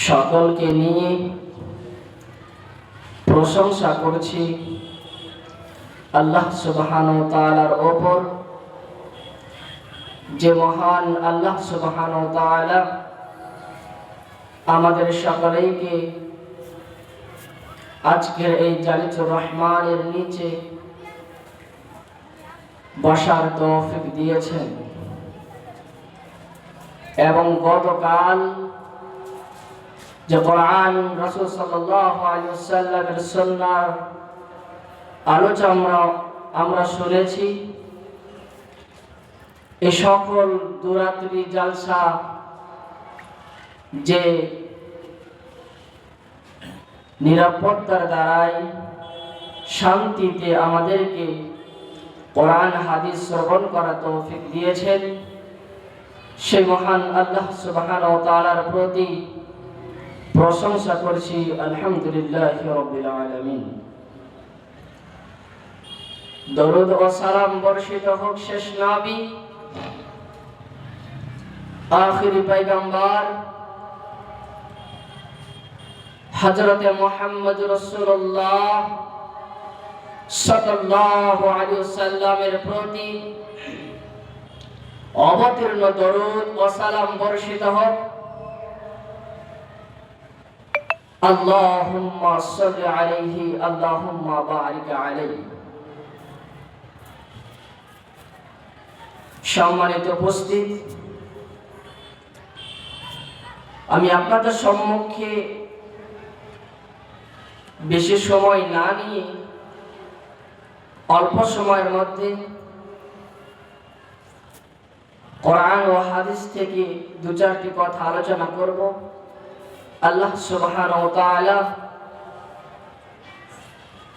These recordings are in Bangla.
সকলকে নিয়ে প্রশংসা করছি আল্লাহ সুবহানাহু ওয়া তাআলার উপর, যে মহান আল্লাহ সুবহানাহু ওয়া তাআলা আমাদের সকলকে আজকের এই জালিতুর রহমানের নিচে বসার তৌফিক দিয়েছেন। এবং গতকাল যে কোরআন রাসূল সাল্লাল্লাহু আলাইহি ওয়াসাল্লামের সুন্নাহর আলোচনা আমরা শুনেছি, এই সকল দুরাত্রি জালসা যে নিরাপত্তার দ্বারাই শান্তিতে আমাদেরকে কোরআন হাদিস শ্রবণ করার তৌফিক দিয়েছেন, সেই মহান আল্লাহ সুবহানাহু ওয়া তাআলার প্রতি প্রশংসা করছি। আলহামদুলিল্লাহি রাব্বিল আলামিন। দরুদ ও সালাম বর্ষিত হোক শেষ নবী, আখিরি পয়গম্বর হযরতে মুহাম্মদ রাসূলুল্লাহ সাল্লাল্লাহু আলাইহি ওয়াসাল্লামের প্রতি অবতীর্ণ দরুদ ও সালাম বর্ষিত হোক। আল্লাহুম্মা সাল্লি আলাইহি আল্লাহুম্মা বারিক আলাইহি। সম্মানিত উপস্থিত, আমি আপনাদের সম্মুখে বেশি সময় না নিয়ে অল্প সময়ের মধ্যে কোরআন ও হাদিস থেকে দু চারটি কথা আলোচনা করব। আল্লাহ সুবহানাহু ওয়া তাআলা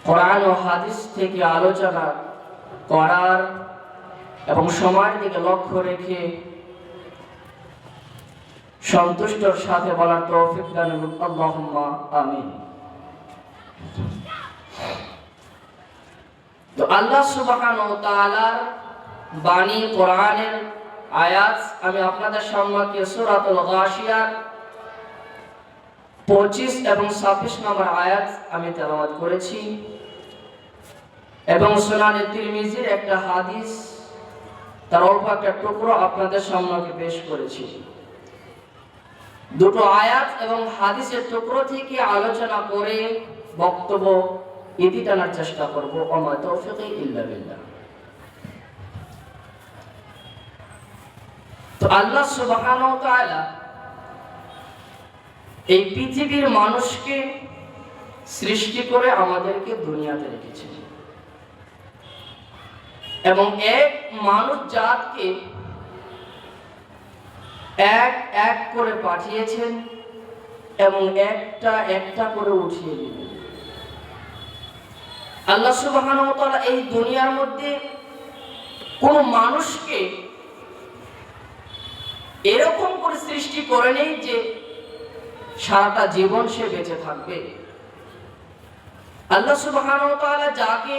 কোরআন ও হাদিস থেকে আলোচনা করার এবং সময়ের দিকে লক্ষ্য রেখে সন্তুষ্টর সাথে বলার তৌফিক দান করুন। আল্লাহুম্মা আমিন। তো আল্লাহ সুবহানাহু ওয়া তাআলার বাণী কোরআনের আয়াত আমি আপনাদের সম্মুখে সূরাতুল গাশিয়ার 25 এবং 26 নম্বর আয়াত আমি তেলাওয়াত করেছি, এবং সুনানে তিরমিজির একটা হাদিস তার অল্প একটা টুকরো আপনাদের সম্মুখে পেশ করেছি। দুটো আয়াত এবং হাদিসের টুকরো থেকে আলোচনা করে বক্তব্য ইতি টানার চেষ্টা করব। ওমা তৌফিকি ইল্লা বিল্লাহ। তো আল্লাহ সুবহানাহু ওয়া তাআলা এই পৃথিবীর মানুষকে সৃষ্টি করে আমাদেরকে দুনিয়াতে রেখেছেন, এবং এক মানব জাতকে এক এক করে পাঠিয়েছেন এবং একটা একটা করে উঠিয়ে দিলেন। আল্লাহ সুবহানাহু ওয়া তাআলা এই দুনিয়ার মধ্যে কোন মানুষকে এরকম করে সৃষ্টি করেনি যে সারাটা জীবন সে বেঁচে থাকবে। আল্লাহ সুবহানাহু ওয়া তাআলা যাকে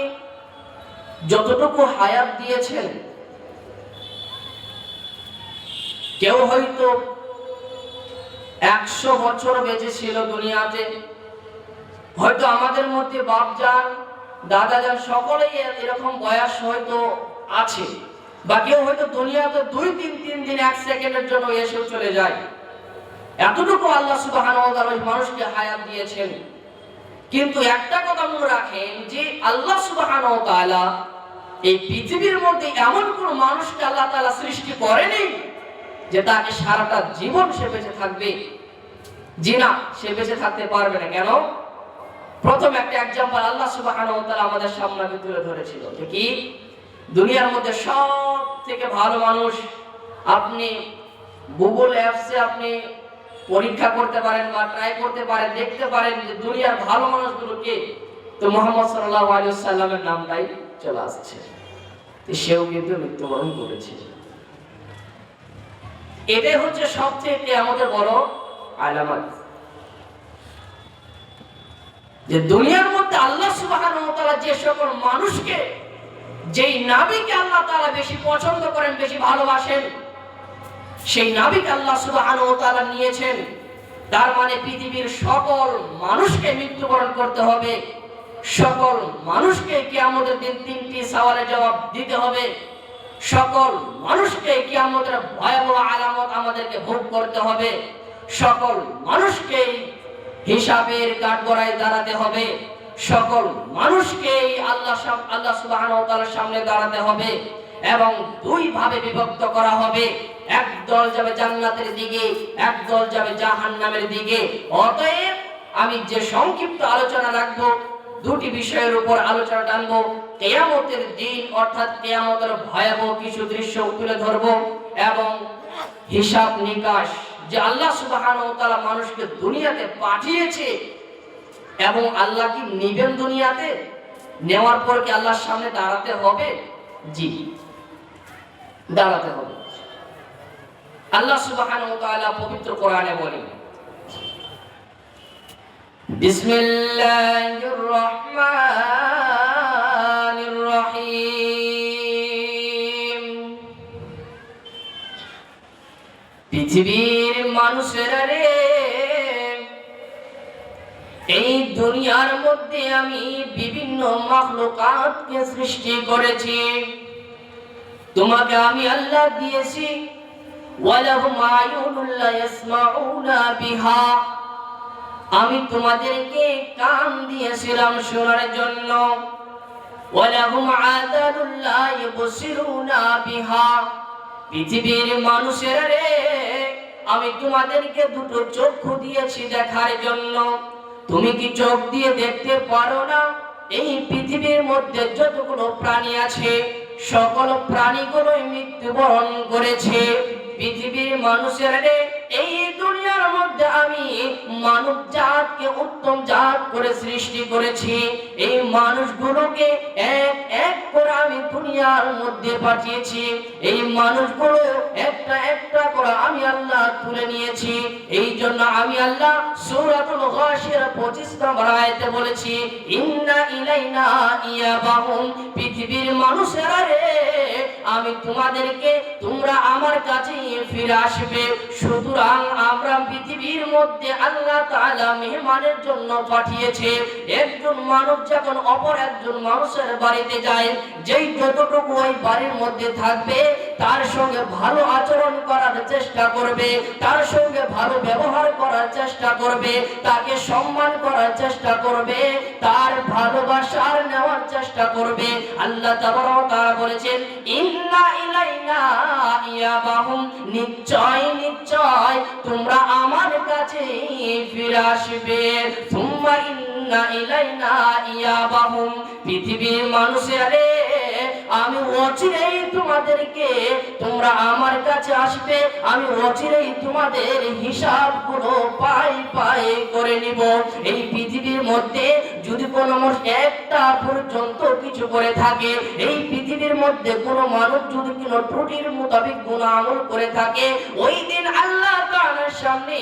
যতটুকু হায়াত দিয়েছেন, কেউ হয়তো 100 বছর বেঁচে ছিল দুনিয়াতে, হয়তো আমাদের মধ্যে বাপজান দাদাজান সকলেই এরকম বয়স হয়তো আছে, বা কেউ হয়তো দুনিয়াতে 2-3 দিন 1 সেকেন্ডের জন্য এসেও চলে যায়। এতটুকু আল্লাহ সুবহানাহু ওয়া তাআলা মানুষকে হায়াত দিয়েছেন। কিন্তু একটা কথা মনে রাখেন যে আল্লাহ সুবহানাহু ওয়া তাআলা এই পৃথিবীর মধ্যে এমন কোন মানুষকে আল্লাহ তাআলা সৃষ্টি করেনি যে তাকে সারাটা জীবন সে বেঁচে থাকবে। জি না, সে বেঁচে থাকতে পারবে না। কেন? প্রথম একটা एग्जांपल আল্লাহ সুবহানাহু ওয়া তাআলা আমাদের সামনে তুলে ধরেছিল যে কি দুনিয়ার মধ্যে সব থেকে ভালো মানুষ, আপনি গুগল অ্যাপসে আপনি পরীক্ষা করতে পারেন বা ট্রাই করতে পারেন, দেখতে পারেন যে দুনিয়ার ভালো মানুষগুলো কে। তো মুহাম্মদ সাল্লাল্লাহু আলাইহি ওয়াসাল্লামের নামটাই চলে আসছে। তো সেও কিন্তু মৃত্যুবরণ করেছে। এটাই হচ্ছে সবচেয়ে আমাদের বড় আলামত যে দুনিয়ার মধ্যে আল্লাহ সুবহানাহু ওয়া তাআলা যে সকল মানুষকে, যেই নবীকে আল্লাহ তাআলা বেশি পছন্দ করেন, বেশি ভালোবাসেন, সেই নবীকে আল্লাহ সুবহানাহু ওয়া তাআলা নিয়েছেন তার মানে পৃথিবীর সকল মানুষকে মৃত্যুবরণ করতে হবে, সকল মানুষকে কিয়ামতের দিন তিনটি সওয়ালের জবাব দিতে হবে, সকল মানুষকে কিয়ামতের ভয়াবহ আলামত আমাদেরকে ভোগ করতে হবে, সকল মানুষকে হিসাবের কাঠগড়ায় দাঁড়াতে হবে, সকল মানুষকে আল্লাহ সুবহানাহু ওয়া তাআলার সামনে দাঁড়াতে হবে এবং দুই ভাবে বিভক্ত করা হবে। এক দল যাবে জান্নাতের দিকে, এক দল যাবে জাহান্নামের দিকে। অতএব আমি যে সংক্ষিপ্ত আলোচনা রাখবো, দুটি বিষয়ের উপর আলোচনা টানবো। কিয়ামতের দিন অর্থাৎ কিয়ামতের ভয়াবহ কিছু দৃশ্য তুলে ধরবো এবং হিসাব নিকাশ, যে আল্লাহ সুবহানাহু ওয়া তাআলা মানুষকে দুনিয়াতে পাঠিয়েছে এবং আল্লাহ কি নিবেন দুনিয়াতে, নেওয়ার পর কি আল্লাহর সামনে দাঁড়াতে হবে? জি, দাঁড়াতে হবে। আল্লাহ সুবহানাহু ওয়া তাআলা পবিত্র কোরআনে বলেন, বিসমিল্লাহির রহমানির রহিম। পৃথিবীর মানুষেরা রে, এই দুনিয়ার মধ্যে আমি বিভিন্ন মাখলুকাতকে সৃষ্টি করেছি। তোমাকে আমি আল্লাহ দিয়েছি ওয়ালাহুম আয়ুনুন লা ইয়াসমাউনা বিহা, আমি তোমাদেরকে কান দিয়েছিলাম শোনার জন্য। ওয়ালাহুম আযানুন লা ইউবসিরুনা বিহা, পৃথিবীর মানুষেরা রে, আমি তোমাদেরকে দুটো চক্ষু দিয়েছি দেখার জন্য। তুমি কি চোখ দিয়ে দেখতে পারো না? এই পৃথিবীর মধ্যে যতগুলো প্রাণী আছে সকল প্রাণীগুলোই মৃত্যুবরণ করেছে। পৃথিবীর মানুষেরা রে, এই দুনিয়ার মধ্যে আমি মানব জাতকে উত্তম জাত করে সৃষ্টি করেছি। এই মানুষগুলোকে এক এক করে আমি দুনিয়ার মধ্যে পাঠিয়েছি। এই মানুষগুলো একটা একটা করে আমি আল্লাহ তুলে নিয়েছি। এই জন্য আমি আল্লাহ সূরাতুল গাশিয়ার 25 নম্বর আয়াতে বলেছি, ইন্না ইলাইনা ইয়াবাহুম, পৃথিবীর মানুষেরা রে, আমি তোমাদেরকে, তোমরা আমার কাছে ফিরে আসবে। সুতরাং আমরা পৃথিবীর মধ্যে আল্লাহ তাআলা মেহমানের জন্য পাঠিয়েছে। একজন মানব যখন অপর একজন মানুষের বাড়িতে যায়, যেই যতটুকু ওই বাড়ির মধ্যে থাকবে তার সঙ্গে ভালো আচরণ করার চেষ্টা করবে, তার সঙ্গে ভালো ব্যবহার করার চেষ্টা করবে, তাকে সম্মান করার চেষ্টা করবে, তার ভালোবাসার নেওয়ার চেষ্টা করবে। আল্লাহ তাবারক ওয়া তাআলা বলেছেন, ইন্না ইলাইনা ইয়াবাহুম, নিশ্চয় নিশ্চয় তোমরা আমার কাছে ফিরে আসবে। সুম্মা ইন্না ইলাইনা ইয়াবাহুম, পৃথিবীর মানুষেরা রে, আমি অচিরেই তোমাদেরকে, তোমরা আমার কাছে আসবে, আমি অচিরেই তোমাদের হিসাবগুলো পাই পাই করে নিব। এই পৃথিবীর মধ্যে যদি কোনো মানুষ একটা পর্যন্ত কিছু করে থাকে, এই পৃথিবীর মধ্যে কোনো মানুষ যদি কোনো ত্রুটির মোতাবেক গুনাহ আমল করে থাকে, ওই দিন আল্লাহ তাআলার সামনে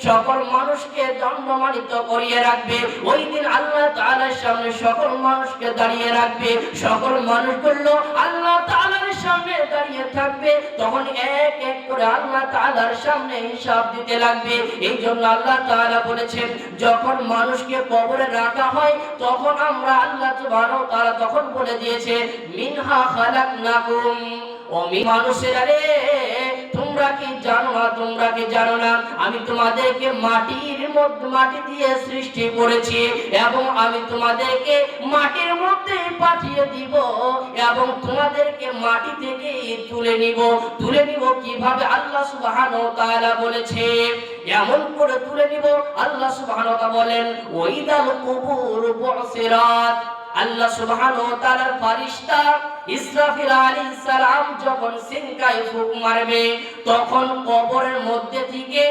সকল মানুষকে দণ্ডমানিত করিয়ে রাখবে। ওই দিন আল্লাহ তাআলার সামনে সকল মানুষকে দাঁড়িয়ে রাখবে। সকল মানুষগুলো আল্লাহ তাআলার সামনে দাঁড়িয়ে থাকবে, তখন এক এক করে আল্লাহ তাআলার সামনে হিসাব দিতে লাগবে। এই জন্য আল্লাহ তাআলা বলেছেন, যখন মানুষকে কবরে রাখা হয় তখন আমরা আল্লাহ সুবহানাহু ওয়া তাআলা তখন বলে দিয়েছে, মিনহা খালাকনাকুম, ও মানুষেরা রে, তোমরা কি জানো না, তোমরা কি জানো না আমি তোমাদেরকে মাটির মধ্যে, মাটি দিয়ে সৃষ্টি করেছি এবং আমি তোমাদেরকে মাটির মধ্যে পাঠিয়ে দিব এবং তোমাদেরকে মাটি থেকে তুলে নিব। তুলে নিব কিভাবে? আল্লাহ সুবহানাহু ওয়া তাআলা বলেছে, এমন করে তুলে নিব। আল্লাহ সুবহানাহু ওয়া তাআলা বলেন, ওয়াইদাল কুবুর বুসিরাত, আল্লাহ সুবহানাহু ওয়া তাআলার ফেরেশতা ইসরাফিল আলাইহিস সালাম যখন সিনকায় ফুঁক মারবে, তখন কবরের মধ্যে থেকে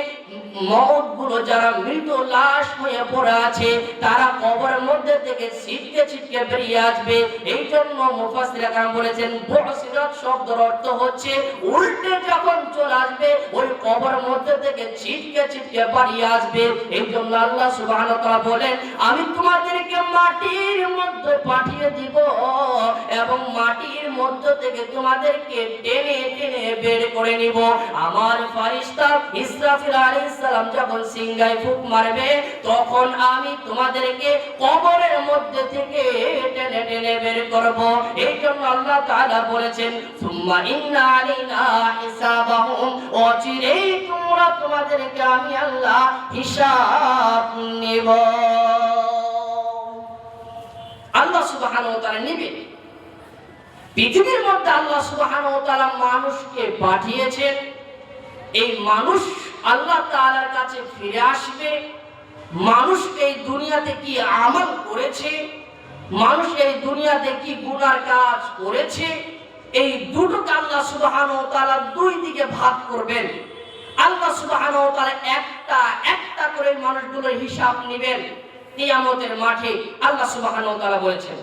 মওতগুলো, যারা মৃত লাশ হয়ে পড়ে আছে, তারা কবরের মধ্যে থেকে ছিটকে ছিটকে বেরিয়ে আসবে। এই জন্য মুফাসসির کرام বলেছেন, বুসিরাত শব্দের অর্থ হচ্ছে উল্টে যখন চলে আসবে, ওই কবরের মধ্যে থেকে ছিটকে ছিটকে বেরিয়ে আসবে। এই জন্য আল্লাহ সুবহানাহু ওয়া তাআলা বলেন, আমি তোমাদেরকে মাটির মধ্যে পাঠিয়ে দিব এবং মাটির মধ্য থেকে তোমাদেরকে টেনে টেনে বের করে নিব। আমার ফেরেশতা ইসরাফিল আলাইহিস সালাম যখন সিংহায় ফুঁক মারবে তখন আমি তোমাদেরকে কবরের মধ্যে থেকে টেনে টেনে বের করব। এই জন্য আল্লাহ তাআলা বলেছেন সুম্মা ইন্না আলাইনা হিসাবাহুম, অচিরেই তোমাদেরকে আমি আল্লাহ হিসাব নেব। আল্লাহ সুবহানাহু ওয়া তাআলা নেবে। পৃথিবীর মধ্যে আল্লাহ সুবহানাহু ওয়া তাআলা মানুষকে পাঠিয়েছেন, এই মানুষ আল্লাহ তাআলার কাছে ফিরে আসবে। মানুষ এই দুনিয়াতে কি আমল করেছে, মানুষ এই দুনিয়াতে কি গুনার কাজ করেছে, এই দুটোকে আল্লাহ সুবহানাহু ওয়া তাআলা দুই দিকে ভাগ করবেন। আল্লাহ সুবহানাহু ওয়া তাআলা একটা একটা করে মানুষগুলোর হিসাব নেবেন কিয়ামতের মাঠে। আল্লাহ সুবহানাহু ওয়া তাআলা বলেছেন